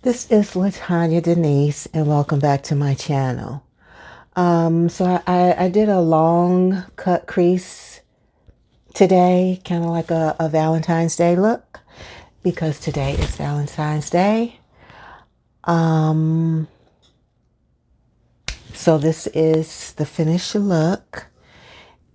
This is Latonya Denise, and welcome back to my channel. I did a long cut crease today, kind of like a Valentine's Day look, because today is Valentine's Day. So this is the finished look,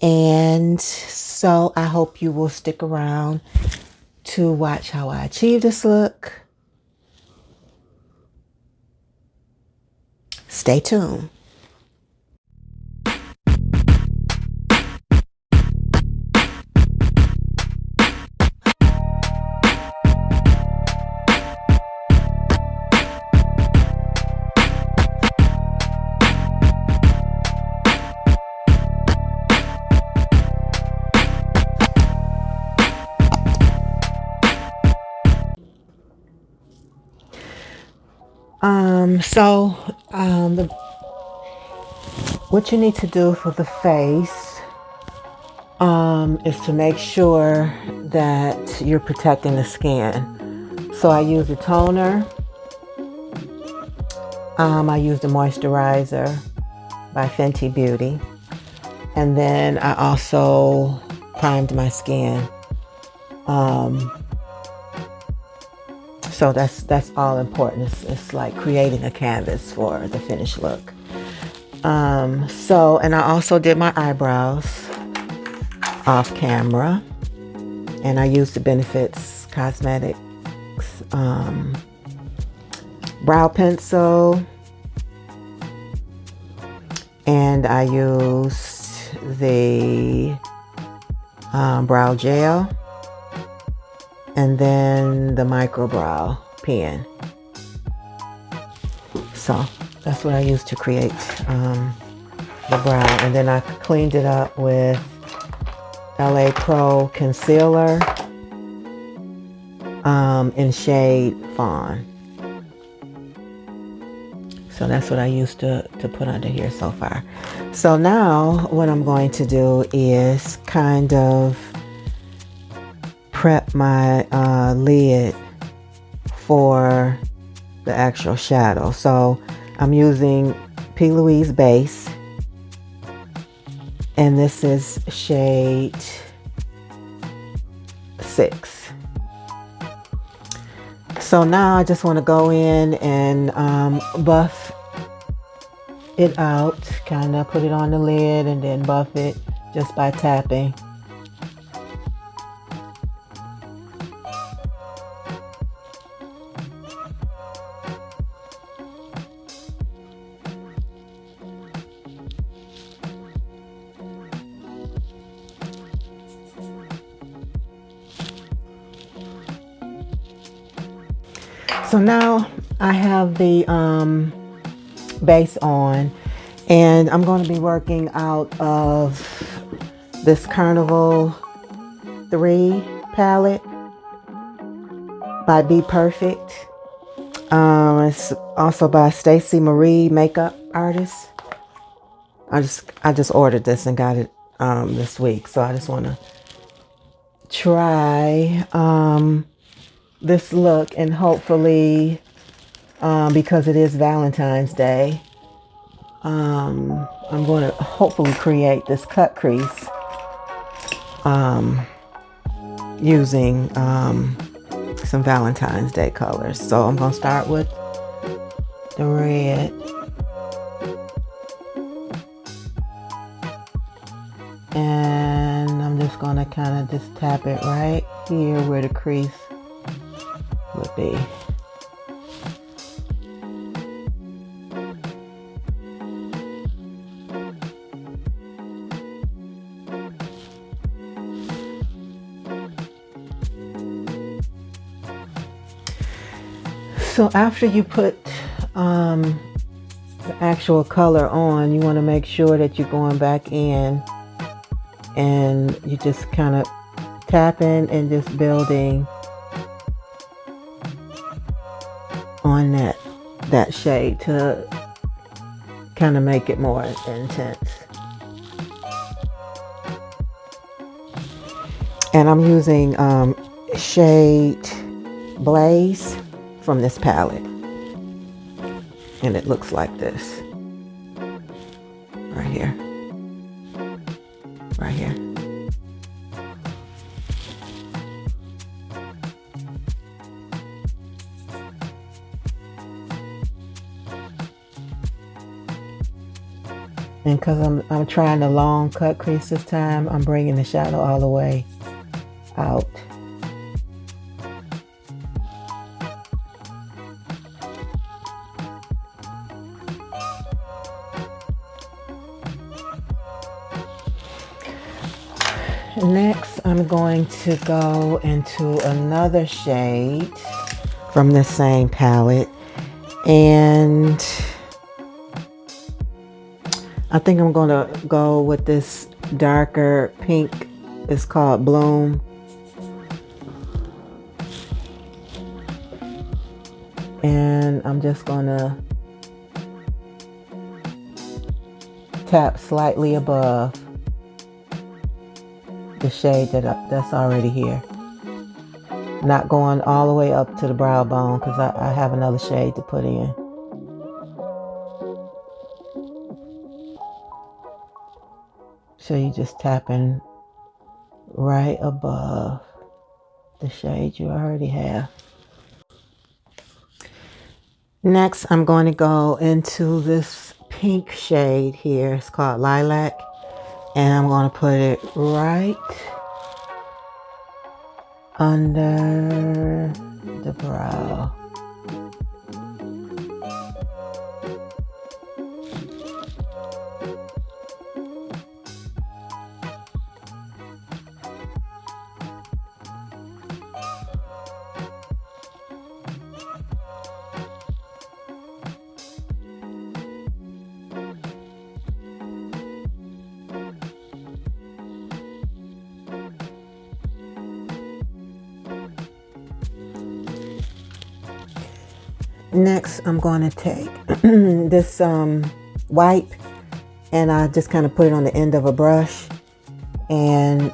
and so I hope you will stick around to watch how I achieve this look. Stay tuned. What you need to do for the face is to make sure that you're protecting the skin. So I use a toner. I use the moisturizer by Fenty Beauty. And then I also primed my skin. So that's all important. It's like creating a canvas for the finished look. And I also did my eyebrows off camera, and I used the Benefits Cosmetics brow pencil, and I used the brow gel, and then the micro brow pen. So that's what I used to create the brow. And then I cleaned it up with LA Pro concealer in shade Fawn. So that's what I used to put under here so far. So now what I'm going to do is kind of prep my lid for the actual shadow. So I'm using P Louise base, and this is shade 6. So now I just want to go in and buff it out, kind of put it on the lid and then buff it just by tapping. So now I have the base on, and I'm going to be working out of this Carnival 3 palette by Be Perfect. It's also by Stacy Marie, makeup artist. I just ordered this and got it this week, so I just want to try this look, and hopefully because it is Valentine's Day, I'm going to hopefully create this cut crease using some Valentine's Day colors. So I'm going to start with the red, and I'm just going to kind of just tap it right here where the crease would be. So after you put the actual color on, you want to make sure that you're going back in and you just kind of tapping and just building on that shade to kind of make it more intense. And I'm using shade Blaze from this palette. And it looks like this. Right here. Right here. And because I'm trying the long cut crease this time, I'm bringing the shadow all the way out. Next, I'm going to go into another shade from the same palette, and I think I'm going to go with this darker pink. It's called Bloom. And I'm just going to tap slightly above the shade that's already here. Not going all the way up to the brow bone because I have another shade to put in. So you just tapping right above the shade you already have. Next, I'm going to go into this pink shade here. It's called Lilac. And I'm going to put it right under the brow. Next, I'm going to take this wipe, and I just kind of put it on the end of a brush, and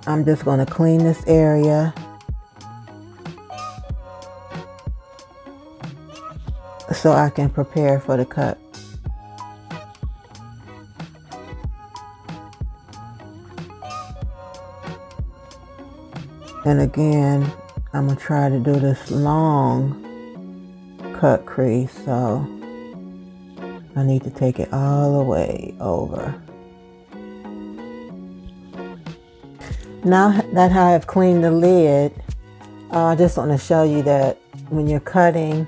I'm just going to clean this area so I can prepare for the cut. And again, I'm going to try to do this long cut crease, so I need to take it all the way over. Now that I have cleaned the lid, I just want to show you that when you're cutting,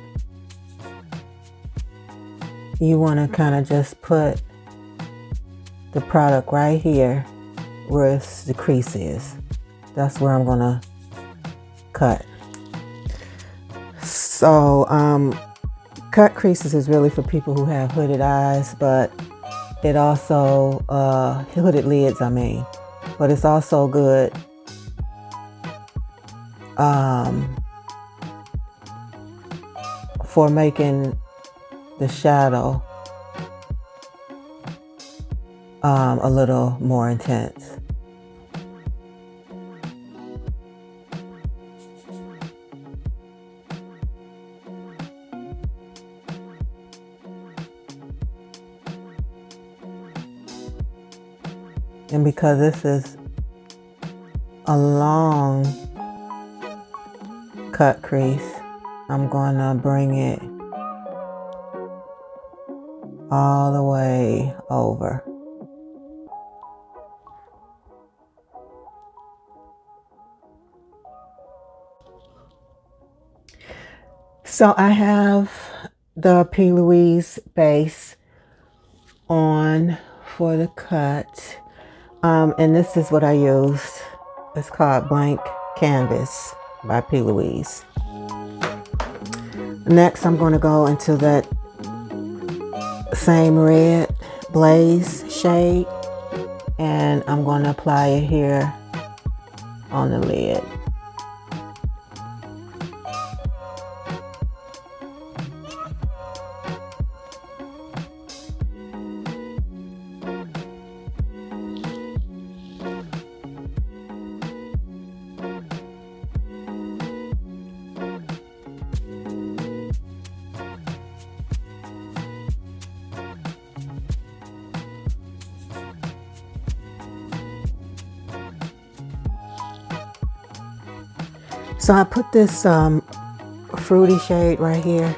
you want to kind of just put the product right here where the crease is. That's where I'm going to cut. So, cut creases is really for people who have hooded eyes, but it also, hooded lids, I mean. But it's also good for making the shadow a little more intense. And because this is a long cut crease, I'm going to bring it all the way over. So I have the P Louise base on for the cut. And this is what I used. It's called Blank Canvas by P Louise. Next, I'm going to go into that same red blaze shade, and I'm going to apply it here on the lid. So I put this fruity shade right here.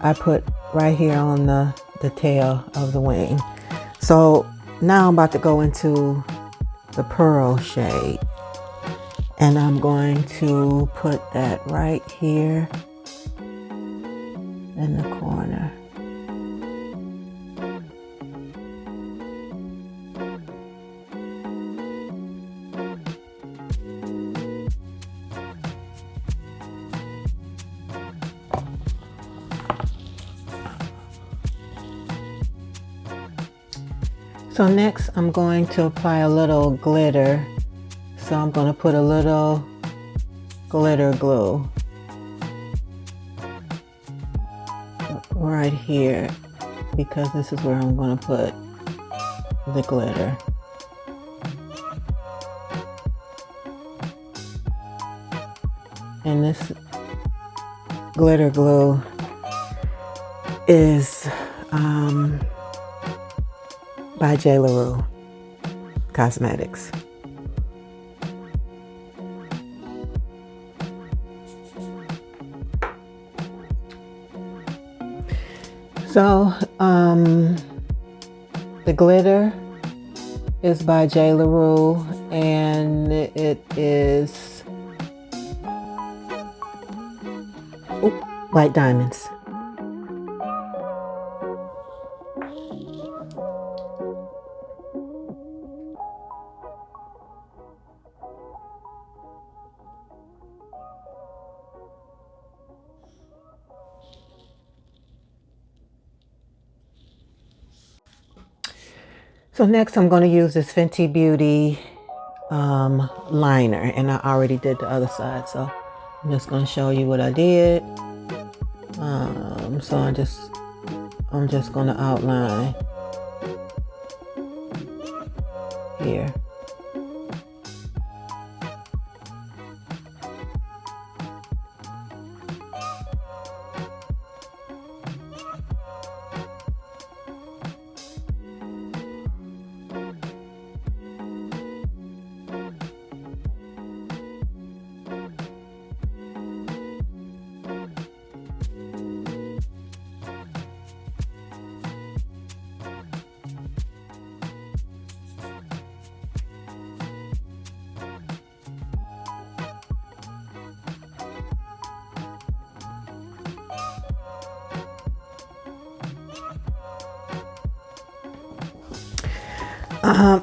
I put right here on the tail of the wing. So now I'm about to go into the pearl shade. And I'm going to put that right here in the corner. So next I'm going to apply a little glitter. So I'm going to put a little glitter glue right here because this is where I'm going to put the glitter. And this glitter glue is by J. LaRue Cosmetics. So the glitter is by J. LaRue, and it is white diamonds. So next I'm going to use this Fenty Beauty liner, and I already did the other side, so I'm just going to show you what I did. So I'm just going to outline here.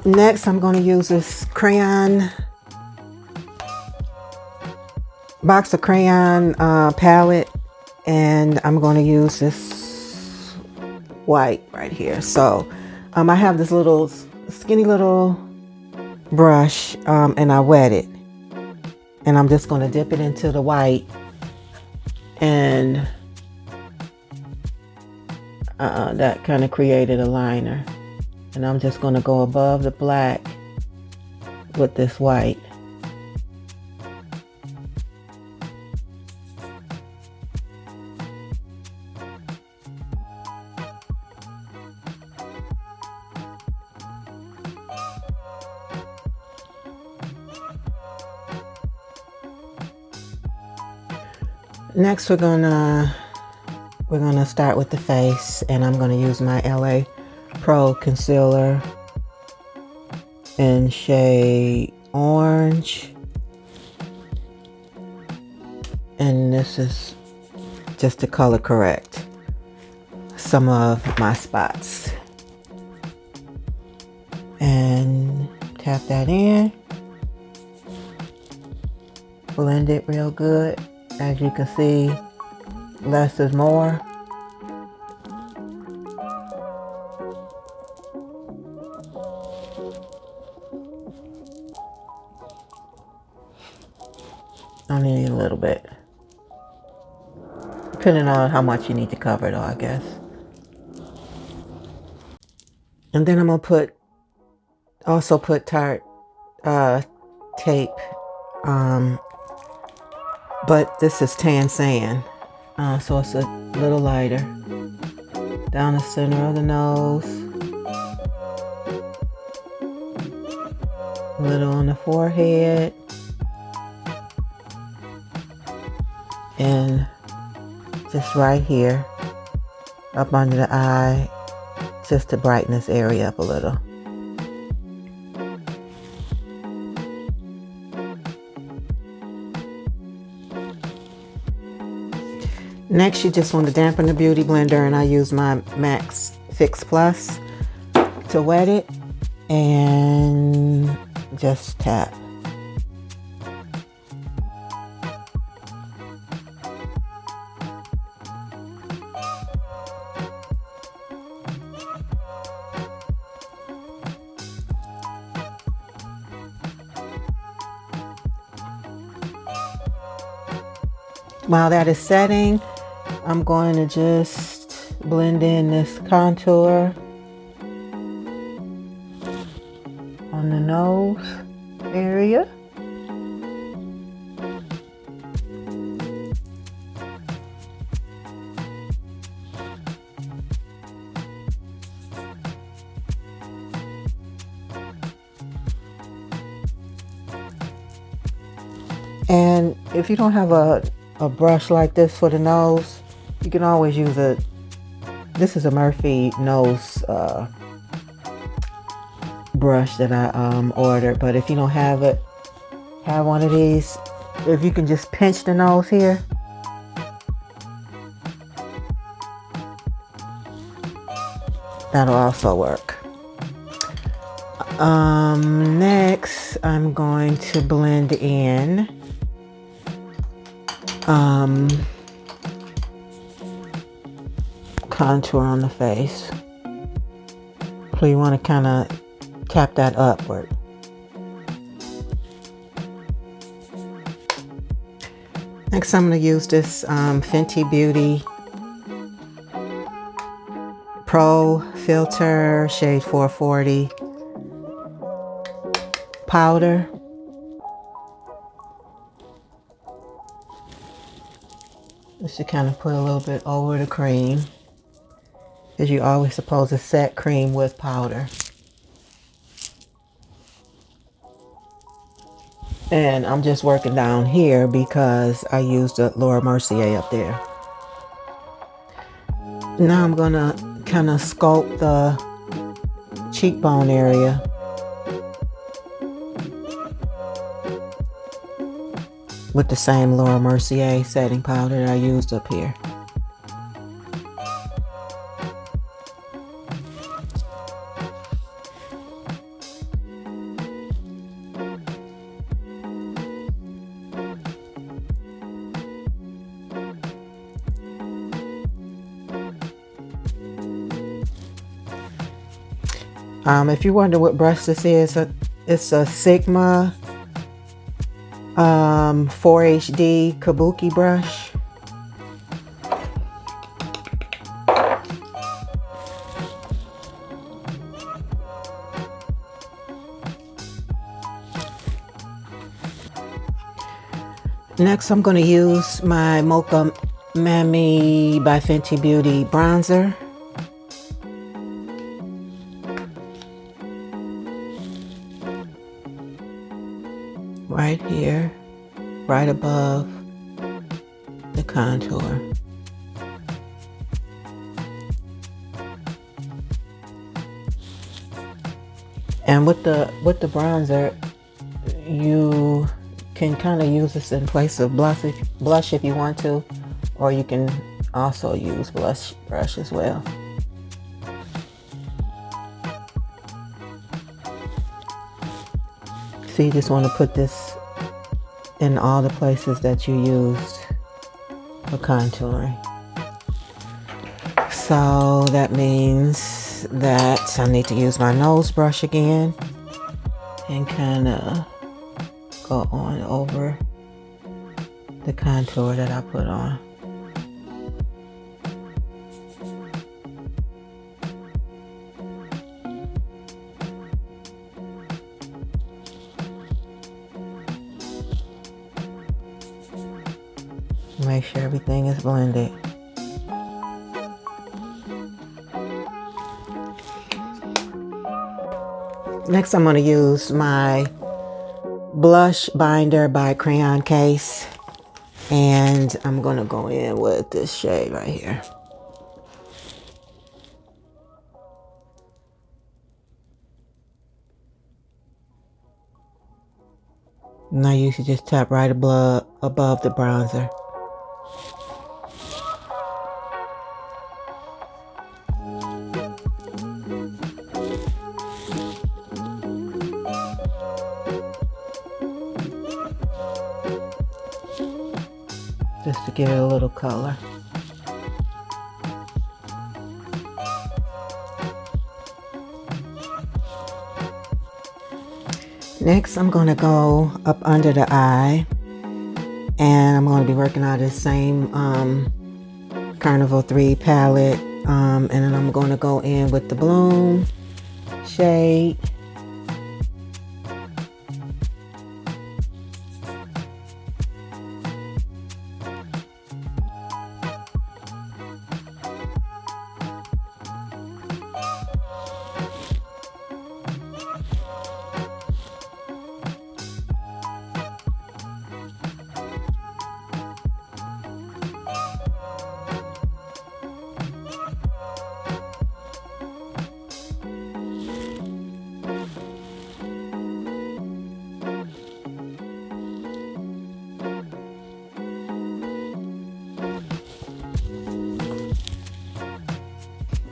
Next, I'm going to use this box of crayon palette, and I'm going to use this white right here. So I have this little skinny little brush, and I wet it, and I'm just going to dip it into the white, and that kind of created a liner. And I'm just going to go above the black with this white. Next we're gonna start with the face, and I'm gonna use my LA Pro concealer in shade orange, and this is just to color correct some of my spots, and tap that in, blend it real good. As you can see, less is more. I need a little bit, depending on how much you need to cover though, I guess. And then I'm gonna also put Tarte Tape, but this is tan sand, so it's a little lighter. Down the center of the nose, a little on the forehead, and just right here, up under the eye, just to brighten this area up a little. Next, you just want to dampen the Beauty Blender, and I use my Max Fix Plus to wet it and just tap. While that is setting, I'm going to just blend in this contour on the nose area. And if you don't have a brush like this for the nose, you can always use this is a Morphe nose brush that I ordered, but if you don't have it, have one of these. If you can just pinch the nose here, that'll also work. Next I'm going to blend in contour on the face. So you want to kind of tap that upward. Next I'm going to use this Fenty Beauty Pro Filter shade 440 powder. Just to kind of put a little bit over the cream, because you're always supposed to set cream with powder. And I'm just working down here because I used the Laura Mercier up there. Now I'm gonna kind of sculpt the cheekbone area. With the same Laura Mercier setting powder that I used up here. If you wonder what brush this is, it's a Sigma 4HD Kabuki brush. Next, I'm going to use my Mocha Mammy by Fenty Beauty bronzer. Right here, right above the contour. And with the bronzer, you can kind of use this in place of blush if you want to, or you can also use blush brush as well. So you just want to put this in all the places that you used for contouring. So that means that I need to use my nose brush again and kind of go on over the contour that I put on. Make sure everything is blended. Next, I'm going to use my blush binder by Crayon Case. And I'm gonna go in with this shade right here. And I usually just tap right above the bronzer. Just to give it a little color. Next, I'm going to go up under the eye, and I'm going to be working out the same Carnival 3 palette, and then I'm going to go in with the Bloom shade.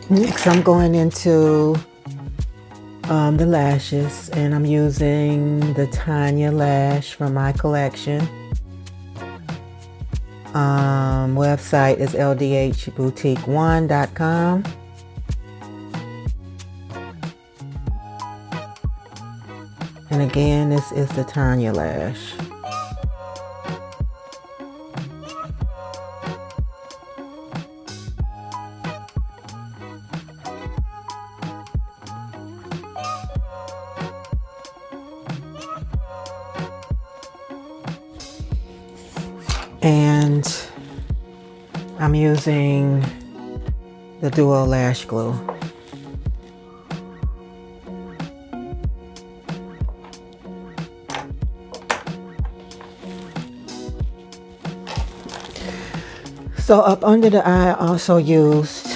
Next, I'm going into the lashes, and I'm using the Tanya lash from my collection. Website is ldhboutique1.com. And again, this is the Tanya lash. And I'm using the Duo Lash Glue. So up under the eye, I also used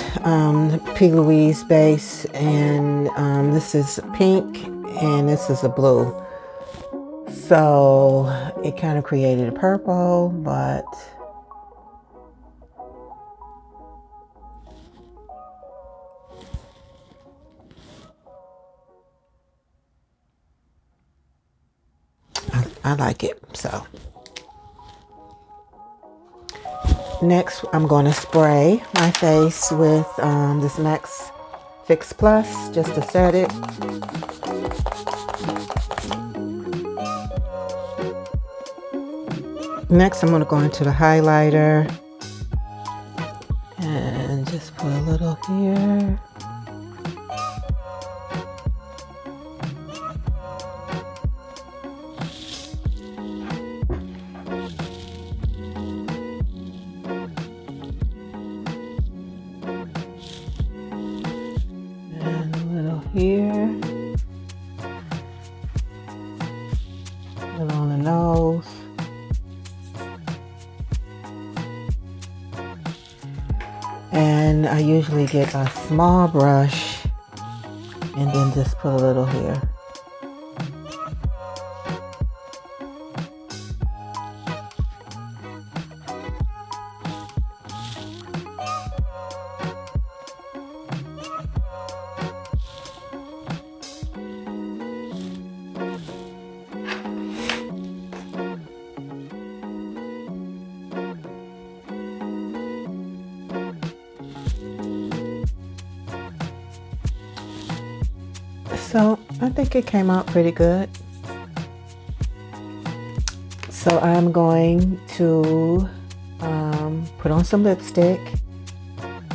P Louise base, and this is pink and this is a blue. So it kind of created a purple, but I like it. So next, I'm going to spray my face with this Max Fix Plus just to set it. Next, I'm going to go into the highlighter and just put a little here. And a little here. A little on the nose. And I usually get a small brush and then just put a little here. So I think it came out pretty good. So I'm going to put on some lipstick,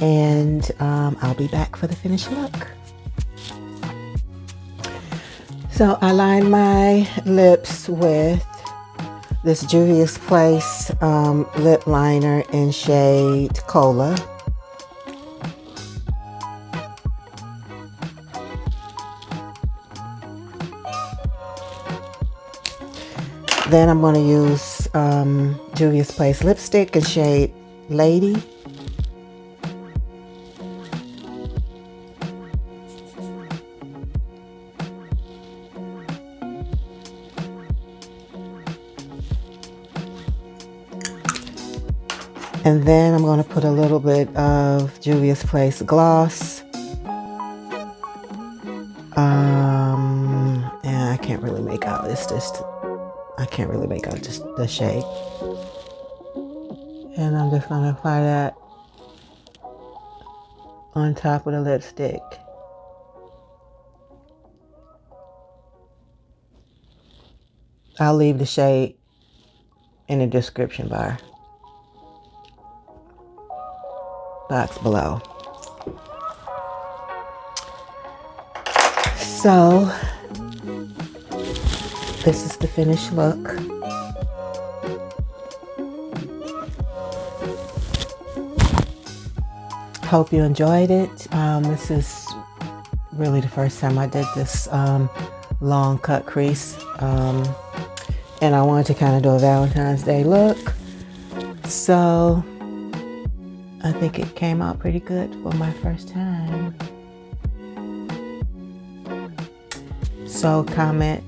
and I'll be back for the finished look. So I lined my lips with this juvia'splace lip liner in shade Kola. Then I'm going to use Juvia's Place lipstick in shade Lady. And then I'm going to put a little bit of Juvia's Place gloss. And I can't really make out I can't really make out just the shade. And I'm just going to apply that on top of the lipstick. I'll leave the shade in the description box below. So this is the finished look. Hope you enjoyed it. This is really the first time I did this long cut crease. And I wanted to kind of do a Valentine's Day look. So I think it came out pretty good for my first time. So comment